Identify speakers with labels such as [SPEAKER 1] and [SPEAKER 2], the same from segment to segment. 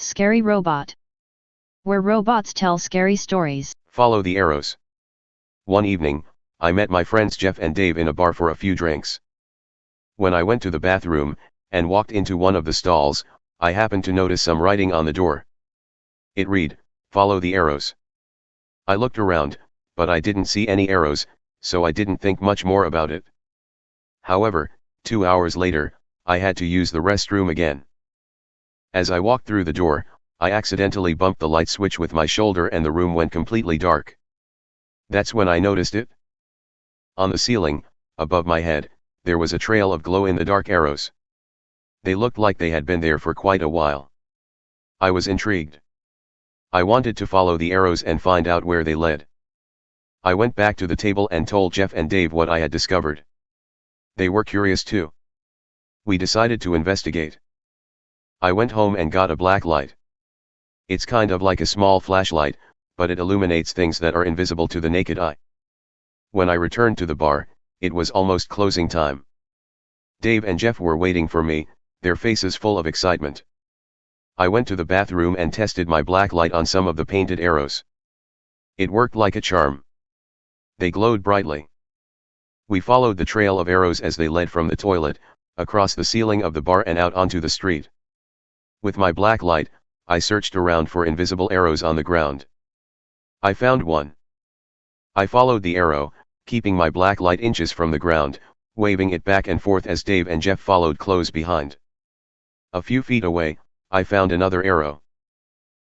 [SPEAKER 1] Scary Robot. Where robots tell scary stories.
[SPEAKER 2] Follow the arrows. One evening, I met my friends Jeff and Dave in a bar for a few drinks. When I went to the bathroom, and walked into one of the stalls, I happened to notice some writing on the door. It read, "Follow the arrows." I looked around, but I didn't see any arrows, so I didn't think much more about it. However, 2 hours later, I had to use the restroom again. As I walked through the door, I accidentally bumped the light switch with my shoulder and the room went completely dark. That's when I noticed it. On the ceiling, above my head, there was a trail of glow-in-the-dark arrows. They looked like they had been there for quite a while. I was intrigued. I wanted to follow the arrows and find out where they led. I went back to the table and told Jeff and Dave what I had discovered. They were curious too. We decided to investigate. I went home and got a black light. It's kind of like a small flashlight, but it illuminates things that are invisible to the naked eye. When I returned to the bar, it was almost closing time. Dave and Jeff were waiting for me, their faces full of excitement. I went to the bathroom and tested my black light on some of the painted arrows. It worked like a charm. They glowed brightly. We followed the trail of arrows as they led from the toilet, across the ceiling of the bar and out onto the street. With my black light, I searched around for invisible arrows on the ground. I found one. I followed the arrow, keeping my black light inches from the ground, waving it back and forth as Dave and Jeff followed close behind. A few feet away, I found another arrow.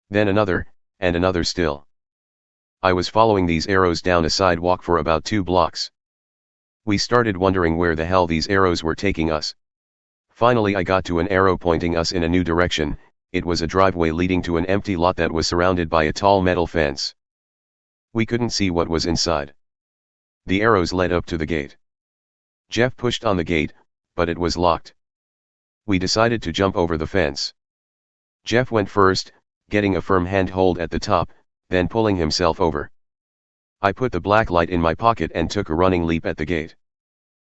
[SPEAKER 2] Then another, and another still. I was following these arrows down a sidewalk for about 2 blocks. We started wondering where the hell these arrows were taking us. Finally I got to an arrow pointing us in a new direction. It was a driveway leading to an empty lot that was surrounded by a tall metal fence. We couldn't see what was inside. The arrows led up to the gate. Jeff pushed on the gate, but it was locked. We decided to jump over the fence. Jeff went first, getting a firm handhold at the top, then pulling himself over. I put the black light in my pocket and took a running leap at the gate.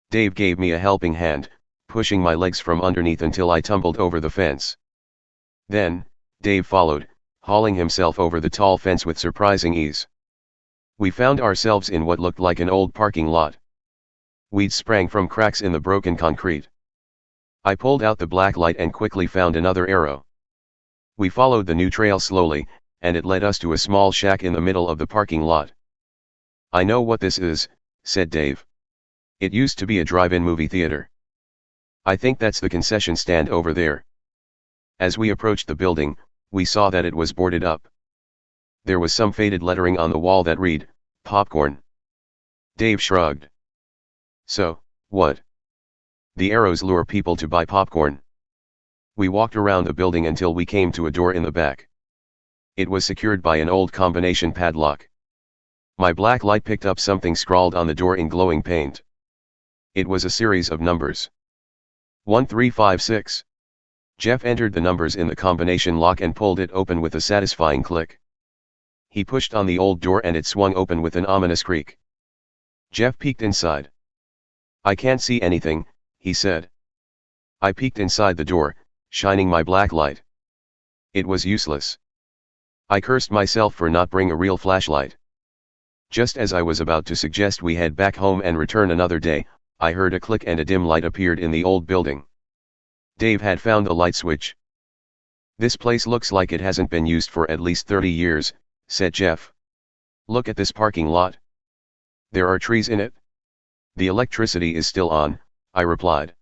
[SPEAKER 2] Dave gave me a helping hand, pushing my legs from underneath until I tumbled over the fence. Then, Dave followed, hauling himself over the tall fence with surprising ease. We found ourselves in what looked like an old parking lot. Weeds sprang from cracks in the broken concrete. I pulled out the black light and quickly found another arrow. We followed the new trail slowly, and it led us to a small shack in the middle of the parking lot. "I know what this is," said Dave. "It used to be a drive-in movie theater. I think that's the concession stand over there." As we approached the building, we saw that it was boarded up. There was some faded lettering on the wall that read, "Popcorn." Dave shrugged. "So, what? The arrows lure people to buy popcorn." We walked around the building until we came to a door in the back. It was secured by an old combination padlock. My black light picked up something scrawled on the door in glowing paint. It was a series of numbers. 1356. Jeff entered the numbers in the combination lock and pulled it open with a satisfying click. He pushed on the old door and it swung open with an ominous creak. Jeff peeked inside. "I can't see anything," he said. I peeked inside the door, shining my black light. It was useless. I cursed myself for not bringing a real flashlight. Just as I was about to suggest we head back home and return another day, I heard a click and a dim light appeared in the old building. Dave had found the light switch. "This place looks like it hasn't been used for at least 30 years, said Jeff. "Look at this parking lot. There are trees in it." "The electricity is still on," I replied.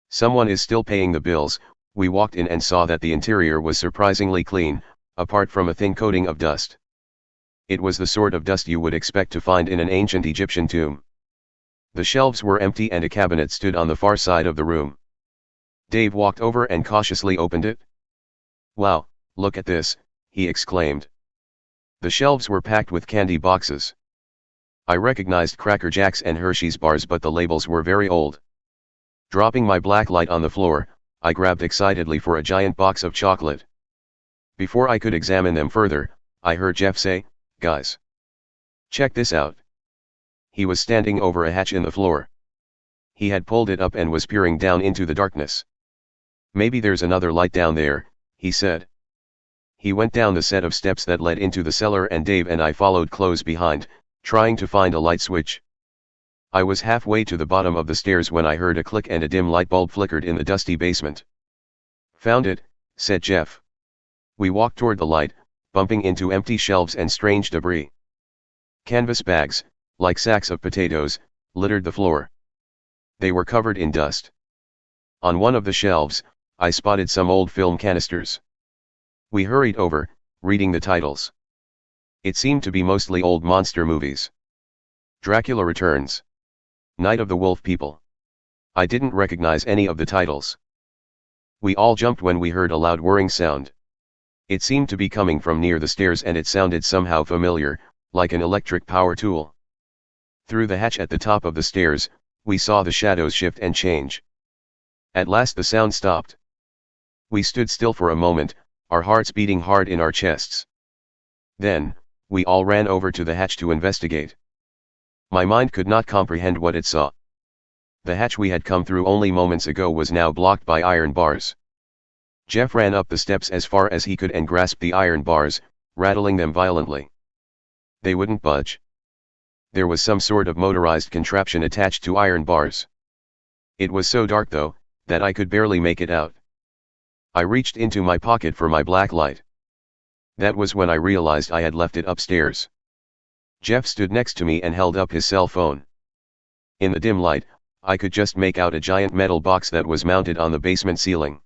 [SPEAKER 2] "Someone is still paying the bills." We walked in and saw that the interior was surprisingly clean, apart from a thin coating of dust. It was the sort of dust you would expect to find in an ancient Egyptian tomb. The shelves were empty and a cabinet stood on the far side of the room. Dave walked over and cautiously opened it. "Wow, look at this," he exclaimed. The shelves were packed with candy boxes. I recognized Cracker Jacks and Hershey's bars, but the labels were very old. Dropping my black light on the floor, I grabbed excitedly for a giant box of chocolate. Before I could examine them further, I heard Jeff say, "Guys, check this out." He was standing over a hatch in the floor. He had pulled it up and was peering down into the darkness. "Maybe there's another light down there," he said. He went down the set of steps that led into the cellar and Dave and I followed close behind, trying to find a light switch. I was halfway to the bottom of the stairs when I heard a click and a dim light bulb flickered in the dusty basement. "Found it," said Jeff. We walked toward the light, bumping into empty shelves and strange debris. Canvas bags, like sacks of potatoes, littered the floor. They were covered in dust. On one of the shelves, I spotted some old film canisters. We hurried over, reading the titles. It seemed to be mostly old monster movies. Dracula Returns. Night of the Wolf People. I didn't recognize any of the titles. We all jumped when we heard a loud whirring sound. It seemed to be coming from near the stairs and it sounded somehow familiar, like an electric power tool. Through the hatch at the top of the stairs, we saw the shadows shift and change. At last the sound stopped. We stood still for a moment, our hearts beating hard in our chests. Then, we all ran over to the hatch to investigate. My mind could not comprehend what it saw. The hatch we had come through only moments ago was now blocked by iron bars. Jeff ran up the steps as far as he could and grasped the iron bars, rattling them violently. They wouldn't budge. There was some sort of motorized contraption attached to iron bars. It was so dark though, that I could barely make it out. I reached into my pocket for my black light. That was when I realized I had left it upstairs. Jeff stood next to me and held up his cell phone. In the dim light, I could just make out a giant metal box that was mounted on the basement ceiling.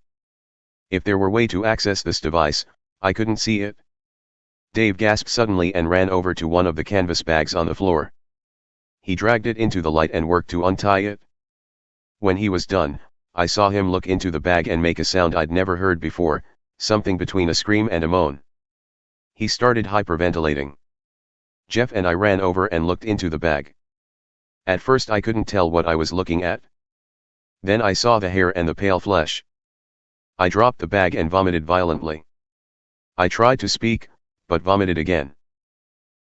[SPEAKER 2] If there were a way to access this device, I couldn't see it. Dave gasped suddenly and ran over to one of the canvas bags on the floor. He dragged it into the light and worked to untie it. When he was done, I saw him look into the bag and make a sound I'd never heard before, something between a scream and a moan. He started hyperventilating. Jeff and I ran over and looked into the bag. At first I couldn't tell what I was looking at. Then I saw the hair and the pale flesh. I dropped the bag and vomited violently. I tried to speak, but vomited again.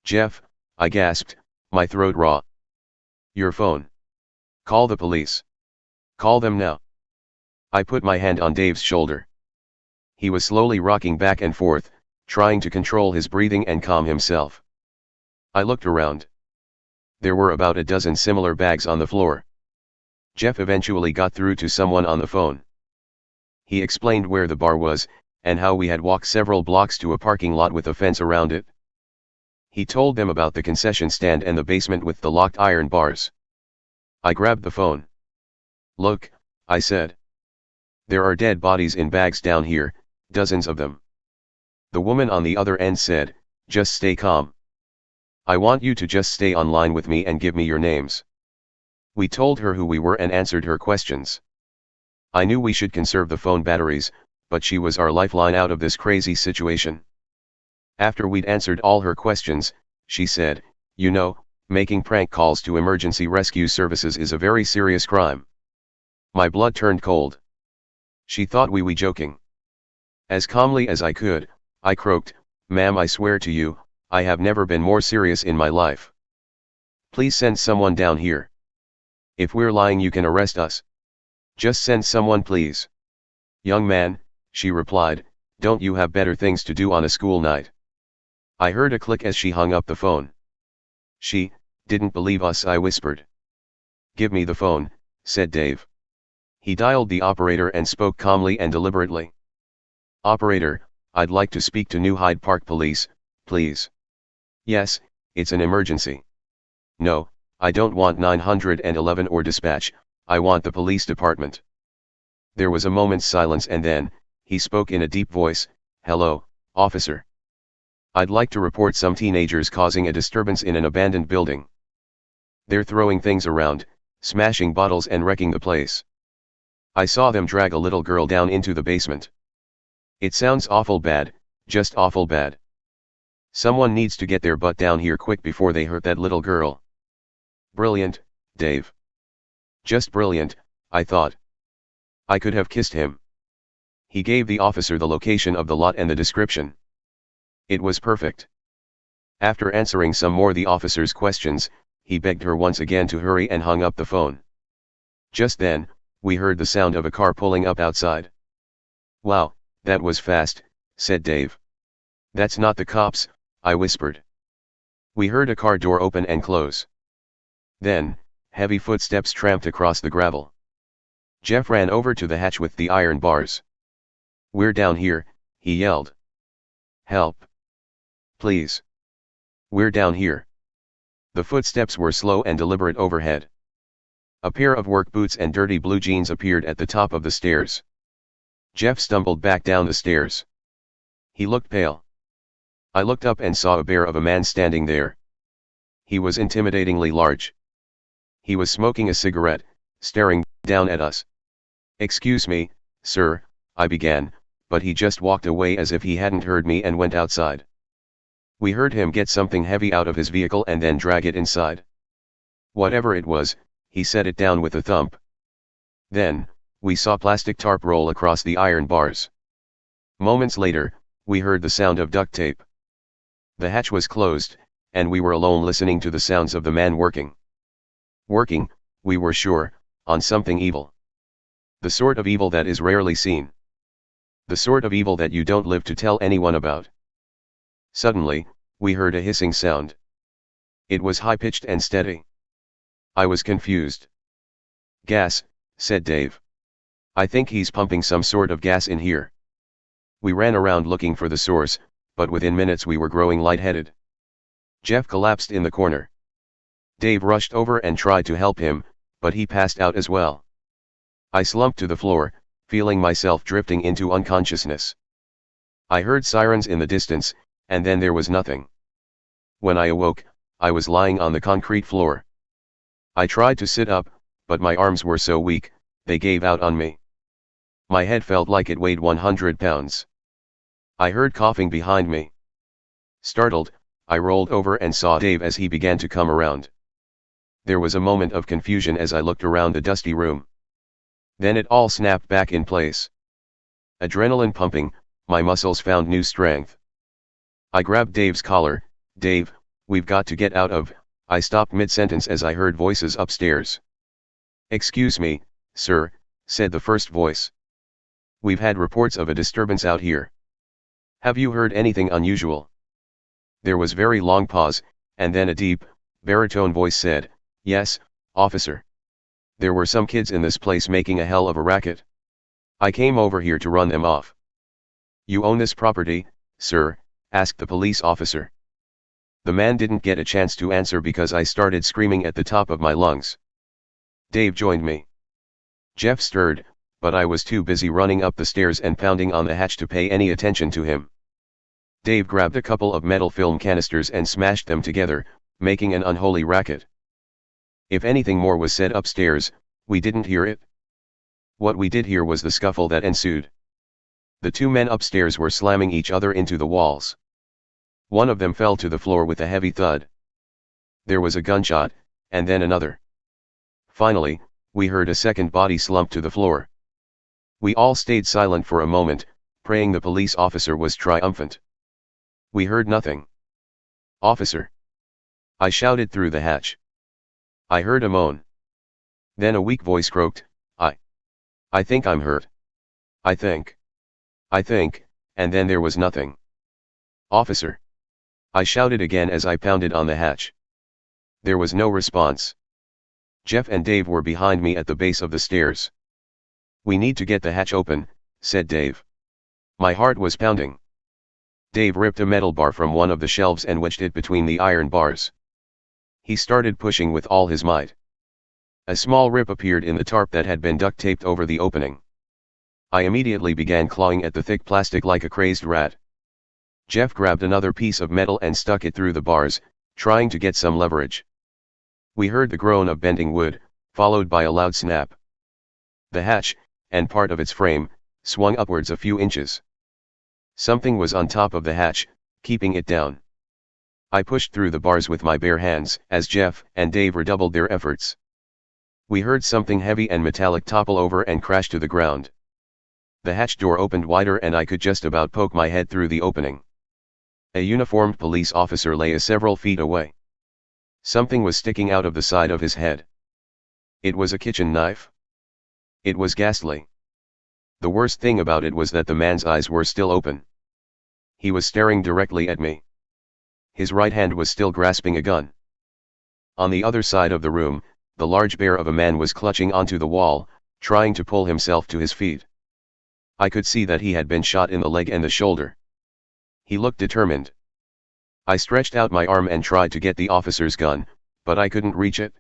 [SPEAKER 2] "Jeff," I gasped, my throat raw. "Your phone. Call the police. Call them now." I put my hand on Dave's shoulder. He was slowly rocking back and forth, trying to control his breathing and calm himself. I looked around. There were about a dozen similar bags on the floor. Jeff eventually got through to someone on the phone. He explained where the bar was, and how we had walked several blocks to a parking lot with a fence around it. He told them about the concession stand and the basement with the locked iron bars. I grabbed the phone. "Look," I said. "There are dead bodies in bags down here, dozens of them." The woman on the other end said, "Just stay calm. I want you to just stay online with me and give me your names." We told her who we were and answered her questions. I knew we should conserve the phone batteries, but she was our lifeline out of this crazy situation. After we'd answered all her questions, she said, "You know, making prank calls to emergency rescue services is a very serious crime." My blood turned cold. She thought we were joking. As calmly as I could, I croaked, "Ma'am, I swear to you, I have never been more serious in my life. Please send someone down here. If we're lying you can arrest us. Just send someone please." "Young man," she replied, "don't you have better things to do on a school night?" I heard a click as she hung up the phone. "She didn't believe us," I whispered. "Give me the phone," said Dave. He dialed the operator and spoke calmly and deliberately. "Operator, I'd like to speak to New Hyde Park Police, please." "Yes, it's an emergency." "No, I don't want 911 or dispatch, I want the police department." There was a moment's silence and then, he spoke in a deep voice, "Hello, officer. I'd like to report some teenagers causing a disturbance in an abandoned building. They're throwing things around, smashing bottles and wrecking the place. I saw them drag a little girl down into the basement. It sounds awful bad, just awful bad. Someone needs to get their butt down here quick before they hurt that little girl." Brilliant, Dave. Just brilliant, I thought. I could have kissed him. He gave the officer the location of the lot and the description. It was perfect. After answering some more the officer's questions, he begged her once again to hurry and hung up the phone. Just then, we heard the sound of a car pulling up outside. "Wow, that was fast," said Dave. "That's not the cops," I whispered. We heard a car door open and close. Then, heavy footsteps tramped across the gravel. Jeff ran over to the hatch with the iron bars. "We're down here," he yelled. "Help. Please. We're down here." The footsteps were slow and deliberate overhead. A pair of work boots and dirty blue jeans appeared at the top of the stairs. Jeff stumbled back down the stairs. He looked pale. I looked up and saw a bear of a man standing there. He was intimidatingly large. He was smoking a cigarette, staring down at us. "Excuse me, sir," I began, but he just walked away as if he hadn't heard me and went outside. We heard him get something heavy out of his vehicle and then drag it inside. Whatever it was, he set it down with a thump. Then, we saw plastic tarp roll across the iron bars. Moments later, we heard the sound of duct tape. The hatch was closed, and we were alone listening to the sounds of the man working. Working, we were sure, on something evil. The sort of evil that is rarely seen. The sort of evil that you don't live to tell anyone about. Suddenly, we heard a hissing sound. It was high-pitched and steady. I was confused. "Gas," said Dave. "I think he's pumping some sort of gas in here." We ran around looking for the source, but within minutes we were growing lightheaded. Jeff collapsed in the corner. Dave rushed over and tried to help him, but he passed out as well. I slumped to the floor, feeling myself drifting into unconsciousness. I heard sirens in the distance, and then there was nothing. When I awoke, I was lying on the concrete floor. I tried to sit up, but my arms were so weak, they gave out on me. My head felt like it weighed 100 pounds. I heard coughing behind me. Startled, I rolled over and saw Dave as he began to come around. There was a moment of confusion as I looked around the dusty room. Then it all snapped back in place. Adrenaline pumping, my muscles found new strength. I grabbed Dave's collar. "Dave, we've got to get out of..." I stopped mid-sentence as I heard voices upstairs. "Excuse me, sir," said the first voice. "We've had reports of a disturbance out here. Have you heard anything unusual?" There was very long pause, and then a deep, baritone voice said, "Yes, officer. There were some kids in this place making a hell of a racket. I came over here to run them off." "You own this property, sir?" asked the police officer. The man didn't get a chance to answer because I started screaming at the top of my lungs. Dave joined me. Jeff stirred, but I was too busy running up the stairs and pounding on the hatch to pay any attention to him. Dave grabbed a couple of metal film canisters and smashed them together, making an unholy racket. If anything more was said upstairs, we didn't hear it. What we did hear was the scuffle that ensued. The two men upstairs were slamming each other into the walls. One of them fell to the floor with a heavy thud. There was a gunshot, and then another. Finally, we heard a second body slump to the floor. We all stayed silent for a moment, praying the police officer was triumphant. We heard nothing. "Officer!" I shouted through the hatch. I heard a moan. Then a weak voice croaked, I think I'm hurt. I think, and then there was nothing. "Officer!" I shouted again as I pounded on the hatch. There was no response. Jeff and Dave were behind me at the base of the stairs. "We need to get the hatch open," said Dave. My heart was pounding. Dave ripped a metal bar from one of the shelves and wedged it between the iron bars. He started pushing with all his might. A small rip appeared in the tarp that had been duct taped over the opening. I immediately began clawing at the thick plastic like a crazed rat. Jeff grabbed another piece of metal and stuck it through the bars, trying to get some leverage. We heard the groan of bending wood, followed by a loud snap. The hatch, and part of its frame, swung upwards a few inches. Something was on top of the hatch, keeping it down. I pushed through the bars with my bare hands as Jeff and Dave redoubled their efforts. We heard something heavy and metallic topple over and crash to the ground. The hatch door opened wider and I could just about poke my head through the opening. A uniformed police officer lay several feet away. Something was sticking out of the side of his head. It was a kitchen knife. It was ghastly. The worst thing about it was that the man's eyes were still open. He was staring directly at me. His right hand was still grasping a gun. On the other side of the room, the large bear of a man was clutching onto the wall, trying to pull himself to his feet. I could see that he had been shot in the leg and the shoulder. He looked determined. I stretched out my arm and tried to get the officer's gun, but I couldn't reach it.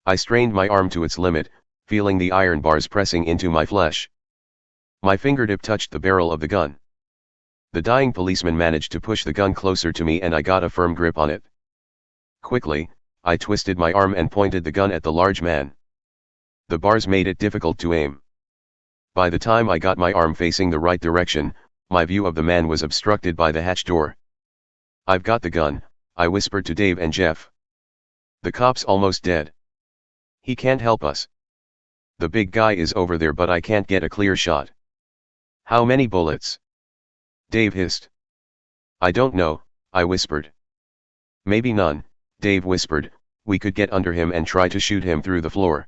[SPEAKER 2] I strained my arm to its limit, feeling the iron bars pressing into my flesh. My fingertip touched the barrel of the gun. The dying policeman managed to push the gun closer to me and I got a firm grip on it. Quickly, I twisted my arm and pointed the gun at the large man. The bars made it difficult to aim. By the time I got my arm facing the right direction, my view of the man was obstructed by the hatch door. "I've got the gun," I whispered to Dave and Jeff. "The cop's almost dead. He can't help us. The big guy is over there but I can't get a clear shot." "How many bullets?" Dave hissed. "I don't know," I whispered. "Maybe none," Dave whispered. "We could get under him and try to shoot him through the floor."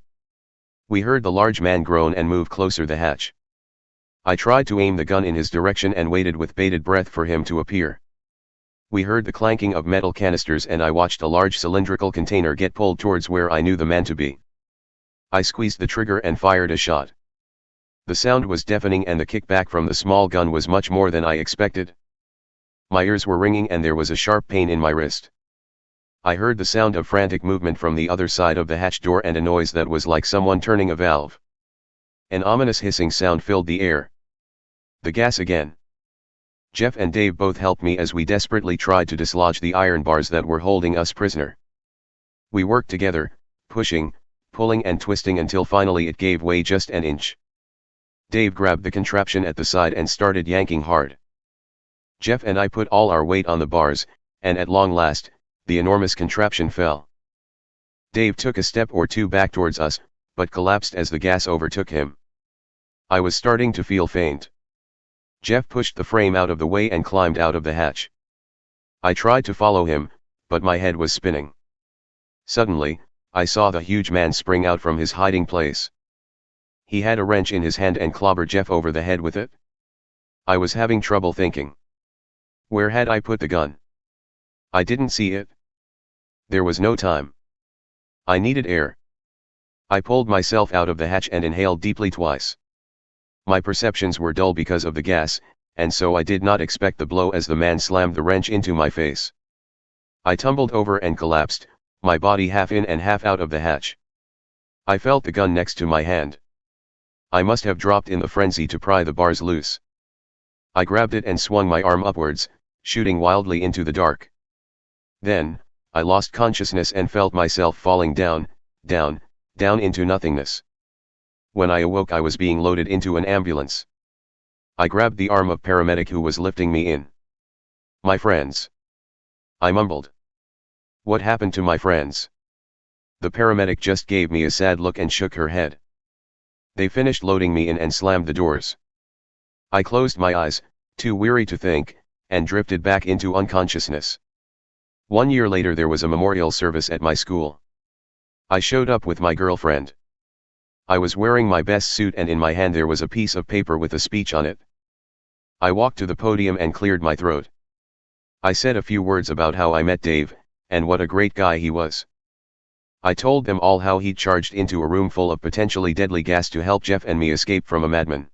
[SPEAKER 2] We heard the large man groan and move closer the hatch. I tried to aim the gun in his direction and waited with bated breath for him to appear. We heard the clanking of metal canisters and I watched a large cylindrical container get pulled towards where I knew the man to be. I squeezed the trigger and fired a shot. The sound was deafening and the kickback from the small gun was much more than I expected. My ears were ringing and there was a sharp pain in my wrist. I heard the sound of frantic movement from the other side of the hatch door and a noise that was like someone turning a valve. An ominous hissing sound filled the air. The gas again. Jeff and Dave both helped me as we desperately tried to dislodge the iron bars that were holding us prisoner. We worked together, pushing, pulling and twisting until finally it gave way just an inch. Dave grabbed the contraption at the side and started yanking hard. Jeff and I put all our weight on the bars, and at long last, the enormous contraption fell. Dave took a step or two back towards us, but collapsed as the gas overtook him. I was starting to feel faint. Jeff pushed the frame out of the way and climbed out of the hatch. I tried to follow him, but my head was spinning. Suddenly, I saw the huge man spring out from his hiding place. He had a wrench in his hand and clobbered Jeff over the head with it. I was having trouble thinking. Where had I put the gun? I didn't see it. There was no time. I needed air. I pulled myself out of the hatch and inhaled deeply twice. My perceptions were dull because of the gas, and so I did not expect the blow as the man slammed the wrench into my face. I tumbled over and collapsed, my body half in and half out of the hatch. I felt the gun next to my hand. I must have dropped in the frenzy to pry the bars loose. I grabbed it and swung my arm upwards, shooting wildly into the dark. Then, I lost consciousness and felt myself falling down, down, down into nothingness. When I awoke I was being loaded into an ambulance. I grabbed the arm of paramedic who was lifting me in. "My friends," I mumbled. "What happened to my friends?" The paramedic just gave me a sad look and shook her head. They finished loading me in and slammed the doors. I closed my eyes, too weary to think, and drifted back into unconsciousness. 1 year later there was a memorial service at my school. I showed up with my girlfriend. I was wearing my best suit and in my hand there was a piece of paper with a speech on it. I walked to the podium and cleared my throat. I said a few words about how I met Dave, and what a great guy he was. I told them all how he'd charged into a room full of potentially deadly gas to help Jeff and me escape from a madman.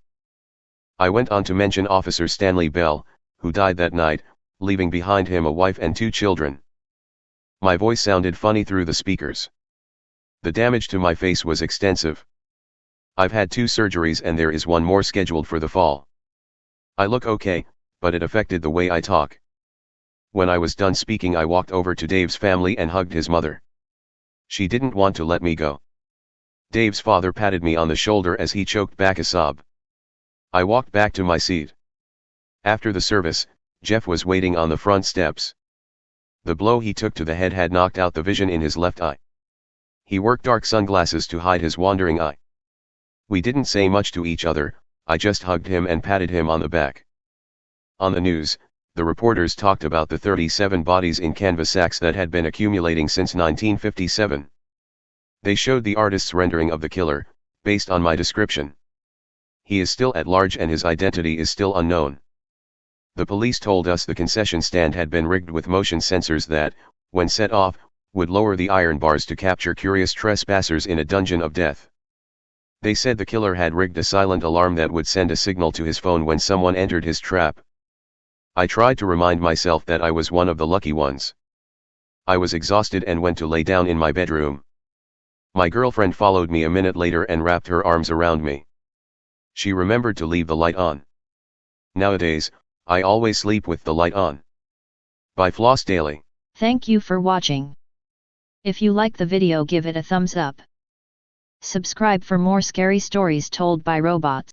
[SPEAKER 2] I went on to mention Officer Stanley Bell, who died that night, leaving behind him a wife and 2 children. My voice sounded funny through the speakers. The damage to my face was extensive. I've had 2 surgeries and there is 1 more scheduled for the fall. I look okay, but it affected the way I talk. When I was done speaking I walked over to Dave's family and hugged his mother. She didn't want to let me go. Dave's father patted me on the shoulder as he choked back a sob. I walked back to my seat. After the service, Jeff was waiting on the front steps. The blow he took to the head had knocked out the vision in his left eye. He wore dark sunglasses to hide his wandering eye. We didn't say much to each other, I just hugged him and patted him on the back. On the news, the reporters talked about the 37 bodies in canvas sacks that had been accumulating since 1957. They showed the artist's rendering of the killer, based on my description. He is still at large and his identity is still unknown. The police told us the concession stand had been rigged with motion sensors that, when set off, would lower the iron bars to capture curious trespassers in a dungeon of death. They said the killer had rigged a silent alarm that would send a signal to his phone when someone entered his trap. I tried to remind myself that I was one of the lucky ones. I was exhausted and went to lay down in my bedroom. My girlfriend followed me a minute later and wrapped her arms around me. She remembered to leave the light on. Nowadays, I always sleep with the light on. By Floss Daily.
[SPEAKER 1] Thank you for watching. If you like the video, give it a thumbs up. Subscribe for more scary stories told by robots.